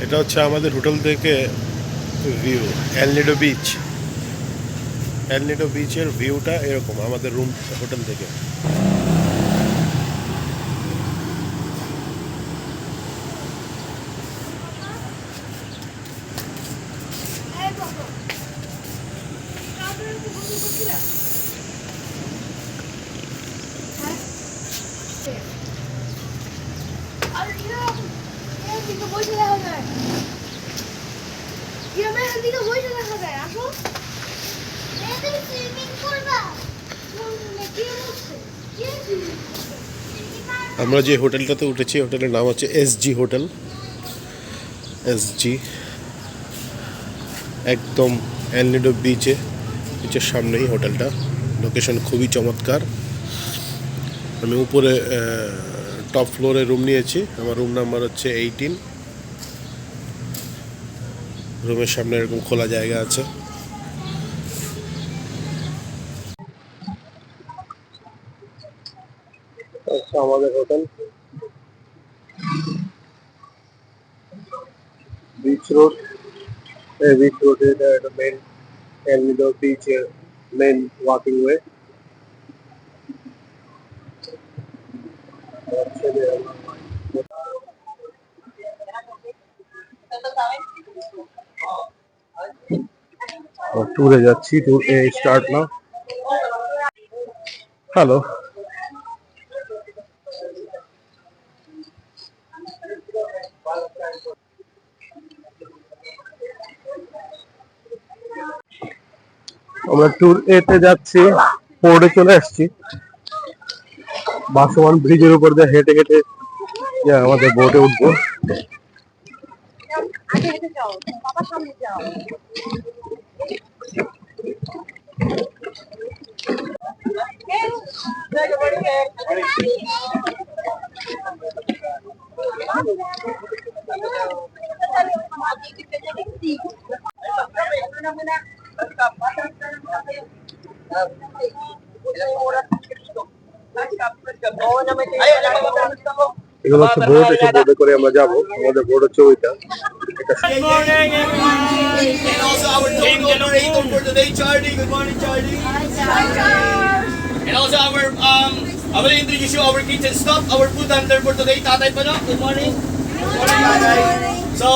এটা হচ্ছে আমাদের হোটেল থেকে ভিউ, এল নিডো বিচ। এল নিডো বিচের ভিউটা এরকম আমাদের রুম হোটেল থেকে। আমরা যে হোটেলটাতে উঠেছি হোটেলের নাম হচ্ছে এসজি হোটেল। এসজি একদম এল নিডো বিচের সামনেই হোটেলটা। লোকেশন খুবই চমৎকার। আমি উপরে টপ ফ্লোরে রুম নিয়েছি। আমার রুম নাম্বার হচ্ছে 18। রুমের সামনে এরকম খোলা জায়গা আছে। আমাদের hotel beach road. Beach road এটা মেন এল নিডো বিচের মেন ওয়াকিং ওয়ে। ট্যুরে যাচ্ছি, ট্যুর স্টার্ট নাও। হ্যালো, আমরা ট্যুর এতে যাচ্ছি, পোর্টে চলে আসছি। বাসমান ব্রিজের উপর দিয়ে হেঁটে হেঁটে আমাদের বোটে উঠবো। এগুলো হচ্ছে বোট, এসে বোটে করে আমরা যাবো। আমাদের বোট হচ্ছে ওইটা। Good morning, everyone. And also our tour operator for today, Charlie. Good morning, Charlie. Hi, Charlie. And also I will introduce you our kitchen staff, our food handler for today, Tatay Pano. Good morning. Good morning, Tatay. So.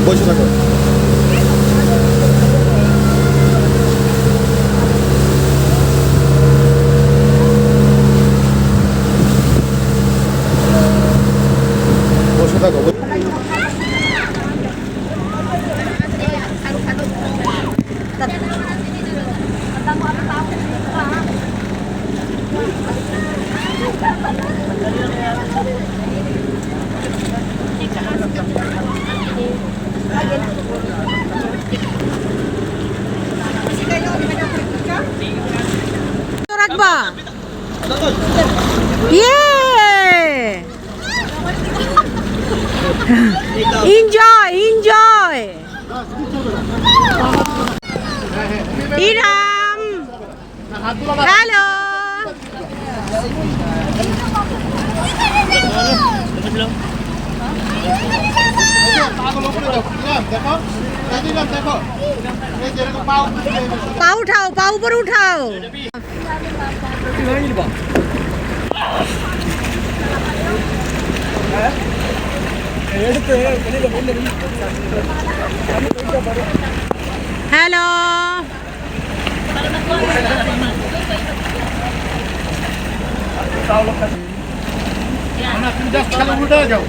বসে থাকো। বসে থাকো। রাখবা। Enjoy enjoy. Iram, hello. পা উঠাও, পা উপরে উঠাও। হ্যালো, যাও।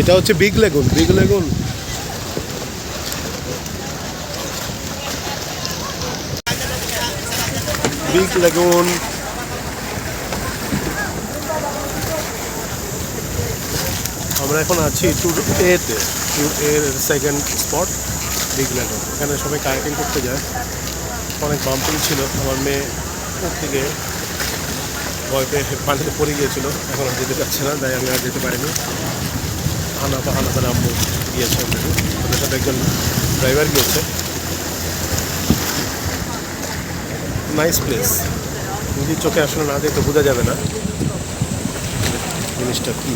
এটা হচ্ছে big lagoon. Big lagoon big lagoon আমরা এখন আছি ট্যুর এতে। ট্যুর এর সেকেন্ড স্পট বিগ লেগুন। এখানে সবাই কায়াকিং করতে যায়। অনেক বাম্পিং ছিল। আমার মেয়ে ওর থেকে ভয় পেয়ে পানিতে পড়ে গিয়েছিল, এখন আর যেতে চাচ্ছে না, তাই আমি আর যেতে পারিনি। আনাতার আম্মু গিয়েছে অলরেডি, ওদের সাথে একজন ড্রাইভার গিয়েছে। নাইস প্লেস, নিজের চোখে আসলে না দেখতে বোঝা যাবে না জিনিসটা কী।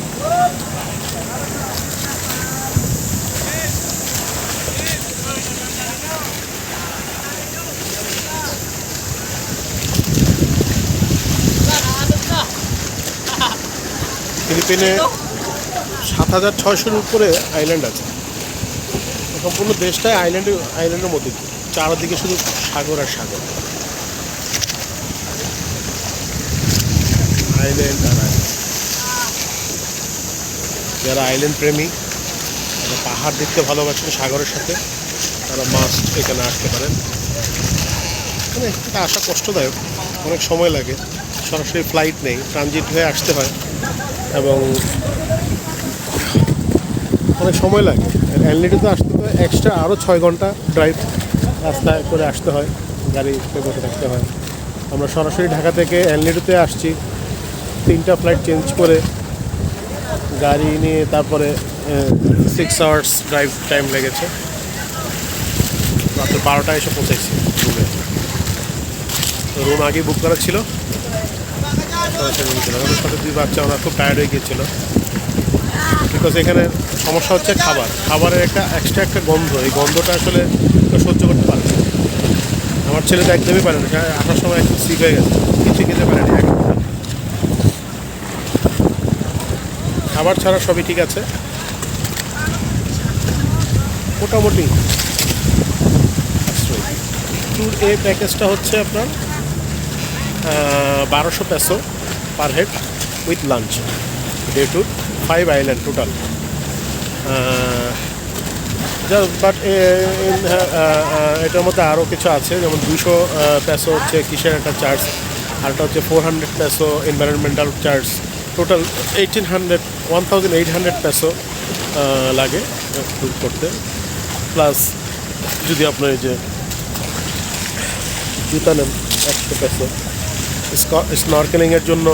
ফিলিপিনে 7,600-এর উপরে আইল্যান্ড আছে। সম্পূর্ণ দেশটাই আইল্যান্ডের মধ্যে, চারদিকে শুধু সাগর আর সাগর, আইল্যান্ড আর আইল্যান্ড। যারা আইল্যান্ড প্রেমী, যারা পাহাড় দেখতে ভালোবাসেন সাগরের সাথে, তারা মাস্ট এখানে আসতে পারেন। এখানে এটা আসা কষ্টদায়ক, অনেক সময় লাগে, সরাসরি ফ্লাইট নেই, ট্রানজিট হয়ে আসতে হয় এবং অনেক সময় লাগে। অ্যানলিডুতে আসতে হয় এক্সট্রা আরও 6 ঘন্টা ড্রাইভ রাস্তায় করে আসতে হয়, গাড়িতে বসে থাকতে হয়। আমরা সরাসরি ঢাকা থেকে অ্যানলিডুতে আসছি, 3টা ফ্লাইট চেঞ্জ করে গাড়ি নিয়ে, তারপরে 6 আওয়ার্স ড্রাইভ টাইম লেগেছে। রাত্রে 12টায় এসে পৌঁছেছি রুমে। রুম আগেই বুক করা ছিল, সরাসরি রুম ছিল। আমাদের সাথে 2 বাচ্চা, ওরা খুব টায়ার্ড হয়ে গিয়েছিল। বিকজ এখানে সমস্যা হচ্ছে খাবারের একটা এক্সট্রা একটা গন্ধ, এই গন্ধটা আসলে সহ্য করতে পারে না। আমার ছেলে তো একদমই পারে না, আসার সময় একটু সিক হয়ে গেছে, কিছু খেতে পারেনি। খাবার ছাড়া সবই ঠিক আছে মোটামুটি। ট্যুর এ প্যাকেজটা হচ্ছে আপনার 1200 peso per head with lunch, day tour, 5 island total. But এটার মধ্যে আরও কিছু আছে, যেমন 200 পেসো হচ্ছে কিসের একটা চার্জ, আরটা হচ্ছে 400 peso environmental charge. Total 1800 peso লাগে ট্যুর করতে। প্লাস যদি আপনার এই যে জুতা নেন 100 পেসো, স্নরকেলিংয়ের জন্য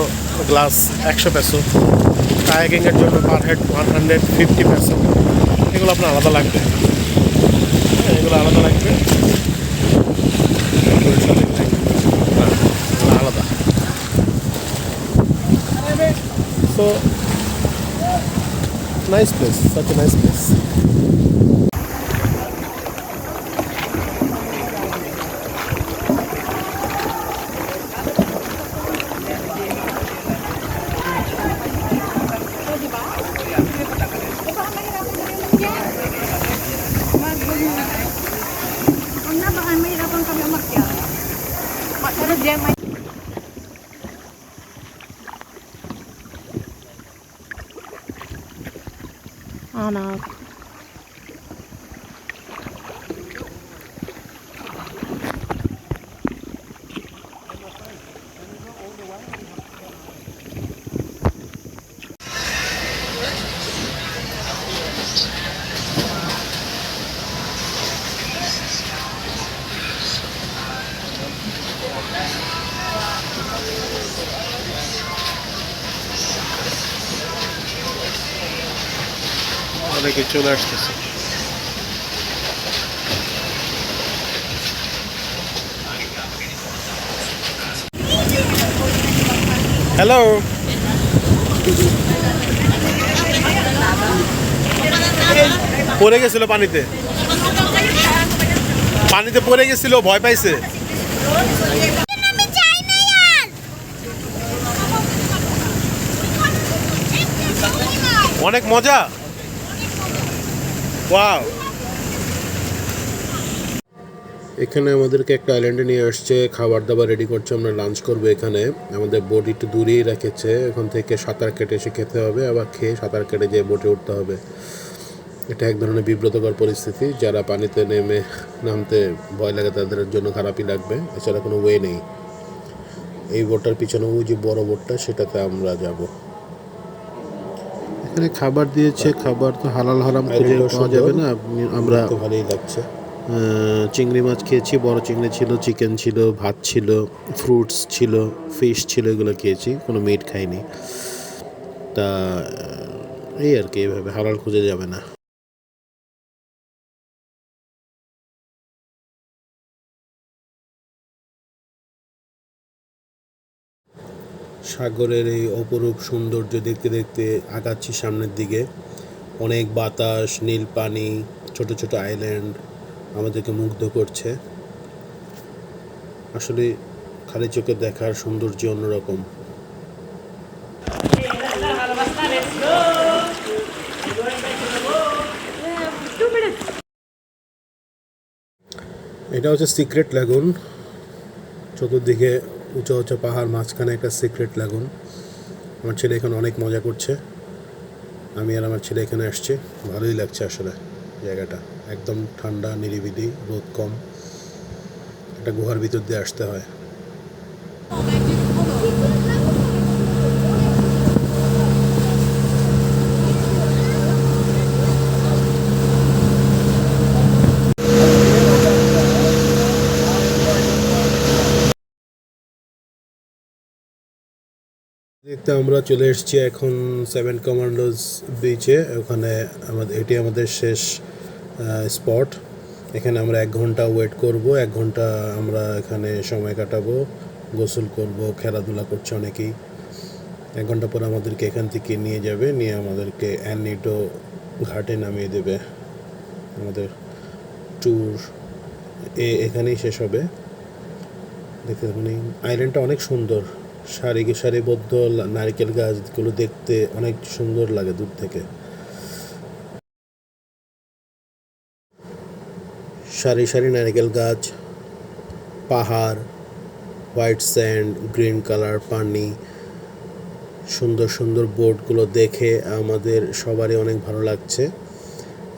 গ্লাস 100 পেসো, কায়াকিংয়ের জন্য পার হেড 150 পেসো। এগুলো আপনার আলাদা লাগবে, এগুলো আলাদা লাগবে, আলাদা। So nice place, such a nice place. Anak. অনেকে চলে আসতেছে। হ্যালো, পড়ে গেছিল পানিতে, পানিতে পড়ে গেছিল, ভয় পাইছে। অনেক মজা, ওয়াও। এখানে আমাদেরকে একটা আইল্যান্ডে নিয়ে আসছে, খাবার দাবার রেডি করছে, আমরা লাঞ্চ করবো এখানে। আমাদের বোট একটু দূরেই রেখেছে, এখান থেকে সাঁতার কেটে এসে খেতে হবে, আবার খেয়ে সাঁতার কেটে যেয়ে বোটে উঠতে হবে। এটা এক ধরনের বিব্রতকর পরিস্থিতি, যারা পানিতে নামতে ভয় লাগে তাদের জন্য খারাপই লাগবে, এছাড়া কোনো ওয়ে নেই। এই বোটটার পিছনে ওই যে বড় বোটটা, সেটাতে আমরা যাব। এখানে খাবার দিয়েছে, খাবার তো হালাল হারাম খুঁজে পাওয়া যাবে না। আমরা ভালোই লাগছে। চিংড়ি মাছ খেয়েছি, বড় চিংড়ি ছিল, চিকেন ছিল, ভাত ছিল, ফ্রুটস ছিল, ফিশ ছিল, এগুলো খেয়েছি, কোনো মিট খাইনি। তা এই আর কি, এইভাবে হালাল খুঁজে যাবে না। সাগরের এই অপরূপ সৌন্দর্য দেখতে দেখতে আগাচ্ছি সামনের দিকে। অনেক বাতাস, নীল পানি, ছোট ছোট আইল্যান্ড আমাদেরকে মুগ্ধ করছে। আসলে খালি চোখে দেখার সৌন্দর্য অন্যরকম। এটা হচ্ছে সিক্রেট ল্যাগুন। চতুর্দিকে উঁচু উঁচু পাহাড়, মাঝখানে একটা সিক্রেট ল্যাগুন। আমার ছেলে এখানে অনেক মজা করছে, আমি আর আমার ছেলে এখানে আসছি। ভালোই লাগছে আসলে জায়গাটা, একদম ঠান্ডা, নিরিবিলি, রোদ কম। একটা গুহার ভিতর দিয়ে আসতে হয়। দেখতে আমরা চলে এসেছি এখন সেভেন কমান্ডোজ বিচে। ওখানে এটি আমাদের শেষ স্পট। এখানে আমরা 1 ঘন্টা ওয়েট করব, 1 ঘন্টা আমরা এখানে সময় কাটাবো, গোসল করব, খেলাধুলা করছে অনেকেই। 1 ঘন্টা পর আমাদেরকে এখান থেকে নিয়ে যাবে, নিয়ে আমাদেরকে অ্যানিটো ঘাটে নামিয়ে দেবে। আমাদের ট্যুর এখানেই শেষ হবে। দেখতে থাকুন, আইল্যান্ডটা অনেক সুন্দর, সারিবদ্ধ নারকেল গাছগুলো দেখতে অনেক সুন্দর লাগে দূর থেকে। সারি সারি নারকেল গাছ, পাহাড়, হোয়াইট স্যান্ড, গ্রিন কালার পানি, সুন্দর সুন্দর বোটগুলো দেখে আমাদের সবারই অনেক ভালো লাগছে।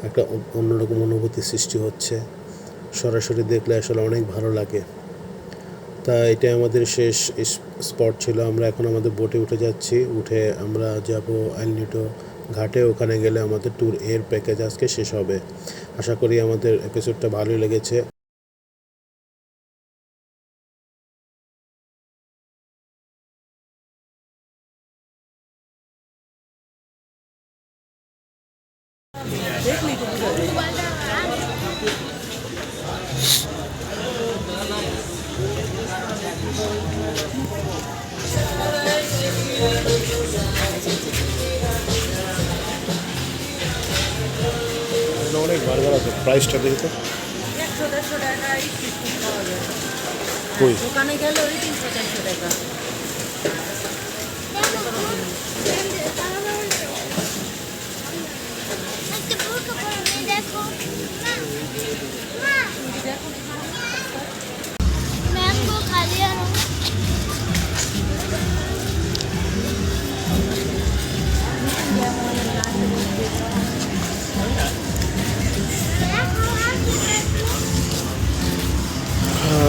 একটা অন্যরকম অনুভূতি সৃষ্টি হচ্ছে, সরাসরি দেখলে আসলে অনেক ভালো লাগে। তা এটা আমাদের শেষ স্পট ছিল। আমরা এখন আমাদের বোটে উঠে যাচ্ছি, উঠে আমরা যাব অ্যানিটো ঘাটে। ওখানে গেলে আমাদের ট্যুর এর প্যাকেজ আজকে শেষ হবে। আশা করি আমাদের এপিসোডটা ভালোই লেগেছে। অনেক বার্গার আছে, প্রাইসটা দেখি তো। 100-150 টাকায় পাওয়া যায়। কই দোকানে গেলে ওই 300-400 টাকা। ম্যাঙ্গো খালি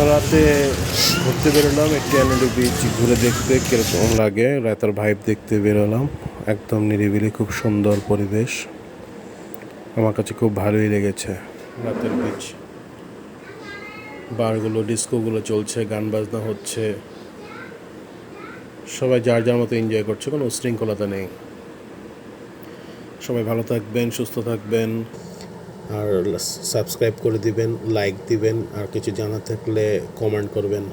রাতে ঘুরতে বেরোলাম, একটু অ্যানিটো বিচ ঘুরে দেখতে কীরকম লাগে। রাতের ভাইব দেখতে বেরোলাম, একদম নিরিবিলি, খুব সুন্দর পরিবেশ। আমার কাছে খুব ভালোই লেগেছে রাতের বিচ। বারগুলো, ডিস্কোগুলো চলছে, গান বাজনা হচ্ছে, সবাই যার যার মতো এনজয় করছে, কোনো উশৃঙ্খলতা নেই। সবাই ভালো থাকবেন, সুস্থ থাকবেন, আর সাবস্ক্রাইব করে দিবেন, লাইক দিবেন, আর কিছু জানা থাকলে কমেন্ট করবেন।